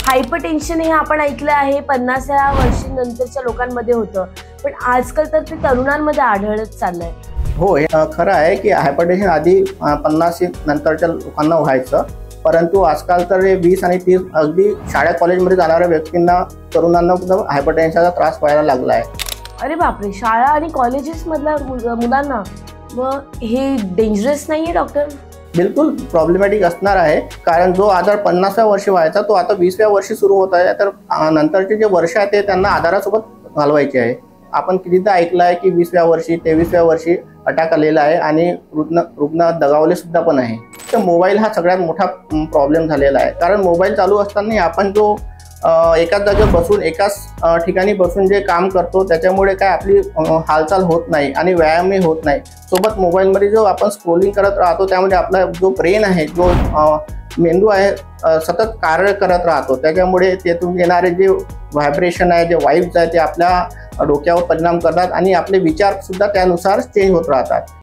Hypertension हे आपण ऐकलं आहे 50व्या वर्षानंतरच्या लोकांमध्ये होतं, पण आजकाल तर ते तरुणांमध्ये आढळत चाललंय। हो, हे खरं आहे की हायपरटेन्शन आधी 50 नंतरच्या लोकांना व्हायचं, परंतु आजकाल तर 20 आणि 30 अगदी शाळा कॉलेजमध्ये जाणाऱ्या व्यक्तींना, तरुणांना सुद्धा हायपरटेन्शनचा त्रास व्हायला लागला आहे। अरे बापरे, शाळा आणि कॉलेजेस मधल्या मुलांना मग हे डेंजरस नाहीये डॉक्टर? बिलकुल प्रॉब्लेमॅटिक असणार आहे, कारण जो आजार 50व्या वर्षी व्हायचा तो आता 20व्या वर्षी सुरू होत आहे, तर नंतरचे जे वर्ष आहे ते त्यांना आजारासोबत घालवायचे आहे। आपण कितीदा ऐकलं आहे की 20व्या वर्षी 23व्या वर्षी अटॅक आलेला आहे आणि रुग्ण दगावले सुद्धा पण आहे। तर मोबाईल हा सगळ्यात मोठा प्रॉब्लेम झालेला आहे, कारण मोबाईल चालू असताना आपण जो एकाच जागेवर बसून एकाच ठिकाणी बसून जे काम करतो त्याच्यामुळे काय आपली हालचाल होत नाही आणि व्यायामही होत नाही। सोबत मोबाईलमध्ये जो आपण स्क्रोलिंग करत राहतो त्यामध्ये आपला जो ब्रेन आहे, जो मेंदू आहे, सतत कार्य करत राहतो, त्याच्यामुळे त्यातून येणारे जे व्हायब्रेशन आहे, जे वाइब्स आहे ते आपल्या डोक्यावर परिणाम करतात आणि आपले विचार सुद्धा त्यानुसार चेंज होत राहतात।